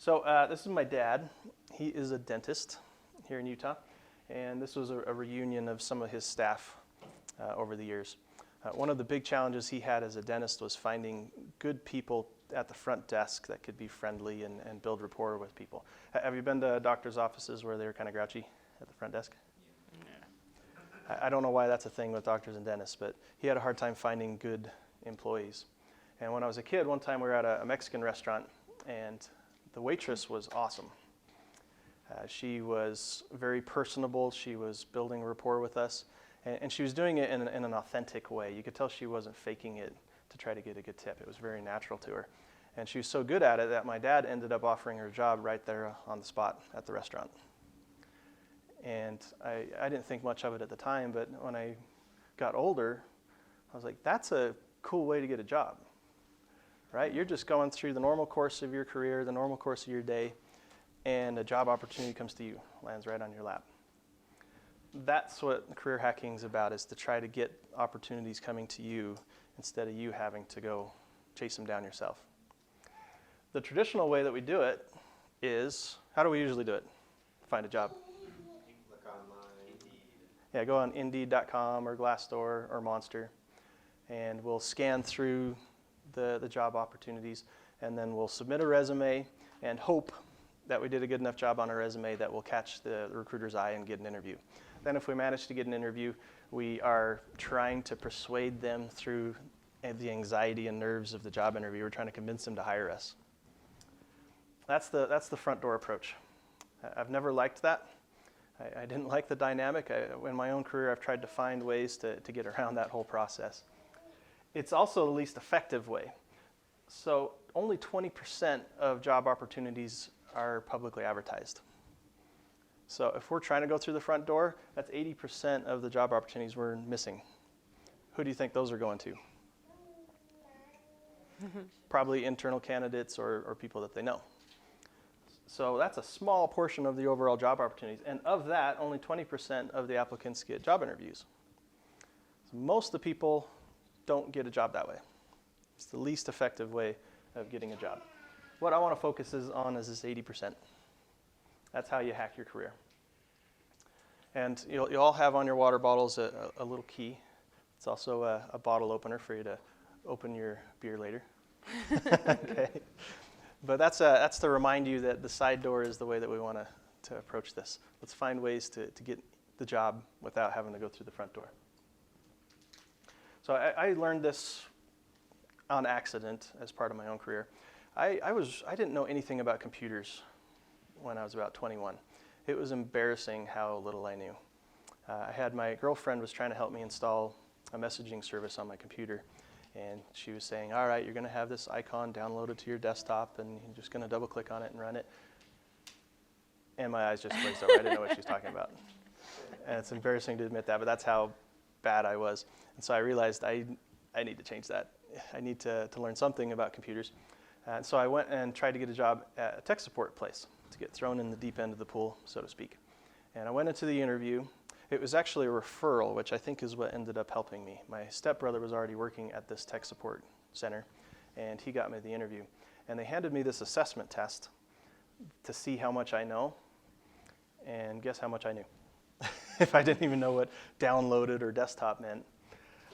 So this is my dad. He is a dentist here in Utah, and this was a reunion of some of his staff over the years. One of the big challenges he had as a dentist was finding good people at the front desk that could be friendly and build rapport with people. Have you been to doctors' offices where they're kind of grouchy at the front desk? Yeah. I don't know why that's a thing with doctors and dentists, but he had a hard time finding good employees. And when I was a kid, one time we were at a Mexican restaurant, and the waitress was awesome. She was very personable. She was building rapport with us, and she was doing it in an authentic way. You could tell she wasn't faking it to try to get a good tip. It was very natural to her. And she was so good at it that my dad ended up offering her a job right there on the spot at the restaurant. And I didn't think much of it at the time, but when I got older, I was like, that's a cool way to get a job, right? You're just going through the normal course of your career, the normal course of your day, and a job opportunity comes to you, lands right on your lap. That's what career hacking is about, is to try to get opportunities coming to you instead of you having to go chase them down yourself. The traditional way that we do it is, how do we usually do it? Find a job. Look online, Indeed. Yeah, go on Indeed.com or Glassdoor or Monster, and we'll scan through the job opportunities, and then we'll submit a resume and hope that we did a good enough job on our resume that we'll catch the recruiter's eye and get an interview. Then if we manage to get an interview, we are trying to persuade them through the anxiety and nerves of the job interview. We're trying to convince them to hire us. That's the front door approach. I've never liked that. I didn't like the dynamic. In my own career, I've tried to find ways to get around that whole process. It's also the least effective way. So only 20% of job opportunities are publicly advertised. So if we're trying to go through the front door, that's 80% of the job opportunities we're missing. Who do you think those are going to? Probably internal candidates or people that they know. So that's a small portion of the overall job opportunities. And of that, only 20% of the applicants get job interviews. So most of the people don't get a job that way. It's the least effective way of getting a job. What I want to focus on is this 80%. That's how you hack your career. And you'll all have on your water bottles a little key. It's also a bottle opener for you to open your beer later. Okay. But that's to remind you that the side door is the way that we want to approach this. Let's find ways to get the job without having to go through the front door. So I learned this on accident as part of my own career. I didn't know anything about computers when I was about 21. It was embarrassing how little I knew. My girlfriend was trying to help me install a messaging service on my computer, and she was saying, all right, you're going to have this icon downloaded to your desktop, and you're just going to double click on it and run it. And my eyes just glazed over. I didn't know what she was talking about. And it's embarrassing to admit that, but that's how bad I was. And so I realized I need to change that. I need to learn something about computers. And so I went and tried to get a job at a tech support place to get thrown in the deep end of the pool, so to speak. And I went into the interview. It was actually a referral, which I think is what ended up helping me. My stepbrother was already working at this tech support center, and he got me the interview. And they handed me this assessment test to see how much I know, and guess how much I knew? If I didn't even know what downloaded or desktop meant.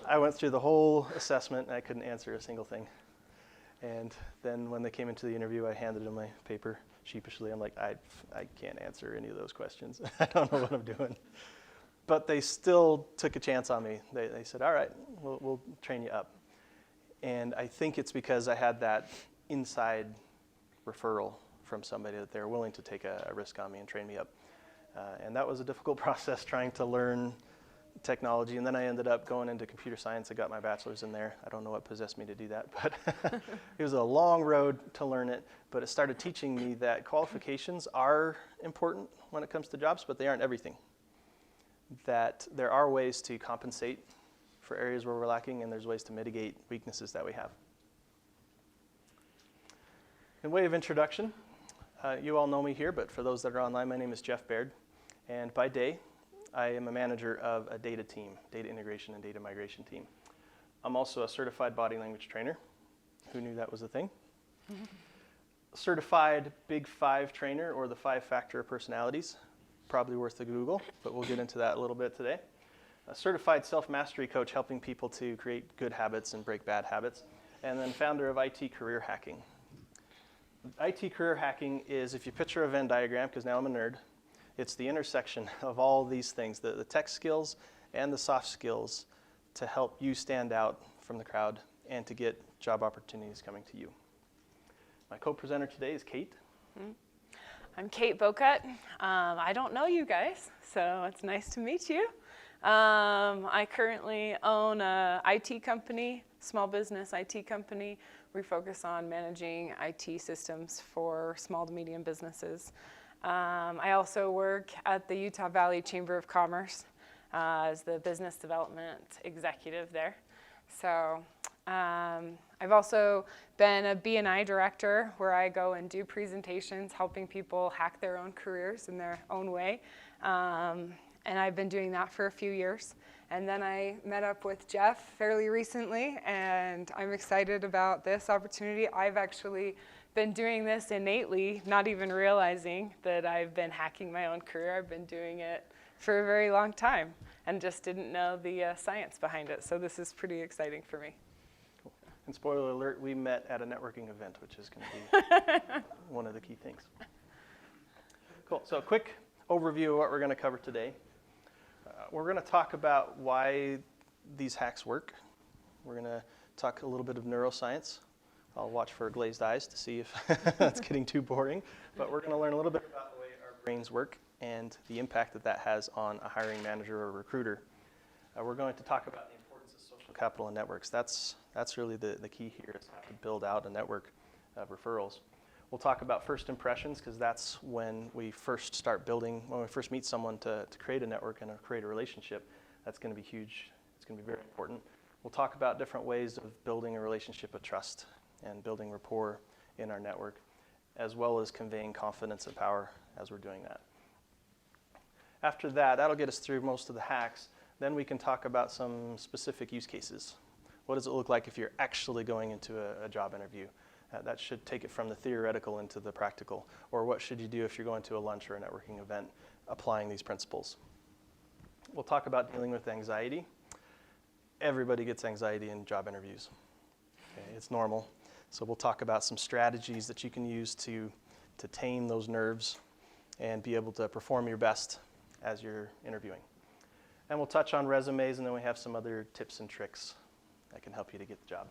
I went through the whole assessment, and I couldn't answer a single thing. And then when they came into the interview, I handed them my paper sheepishly. I'm like, I can't answer any of those questions. I don't know what I'm doing. But they still took a chance on me. They said, all right, we'll train you up. And I think it's because I had that inside referral from somebody that they were willing to take a risk on me and train me up. And that was a difficult process, trying to learn technology. And then I ended up going into computer science. I got my bachelor's in there. I don't know what possessed me to do that, but it was a long road to learn it. But it started teaching me that qualifications are important when it comes to jobs, but they aren't everything. That there are ways to compensate for areas where we're lacking, and there's ways to mitigate weaknesses that we have. In way of introduction, you all know me here, but for those that are online, my name is Jeff Baird. And by day, I am a manager of a data team, data integration and data migration team. I'm also a certified body language trainer. Who knew that was a thing? certified Big Five trainer or the 5-factor personalities. Probably worth a Google, but we'll get into that a little bit today. A certified self-mastery coach helping people to create good habits and break bad habits. And then founder of IT Career Hacking. IT Career Hacking is, if you picture a Venn diagram, because now I'm a nerd, it's the intersection of all these things, the tech skills and the soft skills to help you stand out from the crowd and to get job opportunities coming to you. My co-presenter today is Kate. I'm Kate Bocut. I don't know you guys, so it's nice to meet you. I currently own a IT company, small business IT company. We focus on managing IT systems for small to medium businesses. I also work at the Utah Valley Chamber of Commerce as the business development executive there. So I've also been a B&I director where I go and do presentations helping people hack their own careers in their own way. And I've been doing that for a few years. And then I met up with Jeff fairly recently, and I'm excited about this opportunity. I've actually been doing this innately, not even realizing that I've been hacking my own career. I've been doing it for a very long time and just didn't know the science behind it. So this is pretty exciting for me. Cool. And spoiler alert, we met at a networking event, which is going to be one of the key things. Cool. So a quick overview of what we're going to cover today. We're going to talk about why these hacks work. We're going to talk a little bit of neuroscience. I'll watch for glazed eyes to see if that's getting too boring. But we're going to learn a little bit about the way our brains work and the impact that that has on a hiring manager or recruiter. We're going to talk about the importance of social capital and networks. That's really the key here, is how to build out a network of referrals. We'll talk about first impressions, because that's when we first start building, when we first meet someone to create a network and create a relationship. That's going to be huge. It's going to be very important. We'll talk about different ways of building a relationship of trust and building rapport in our network, as well as conveying confidence and power as we're doing that. After that, that'll get us through most of the hacks. Then we can talk about some specific use cases. What does it look like if you're actually going into a job interview? That should take it from the theoretical into the practical. Or what should you do if you're going to a lunch or a networking event applying these principles? We'll talk about dealing with anxiety. Everybody gets anxiety in job interviews. Okay, it's normal. So we'll talk about some strategies that you can use to tame those nerves and be able to perform your best as you're interviewing. And we'll touch on resumes, and then we have some other tips and tricks that can help you to get the job.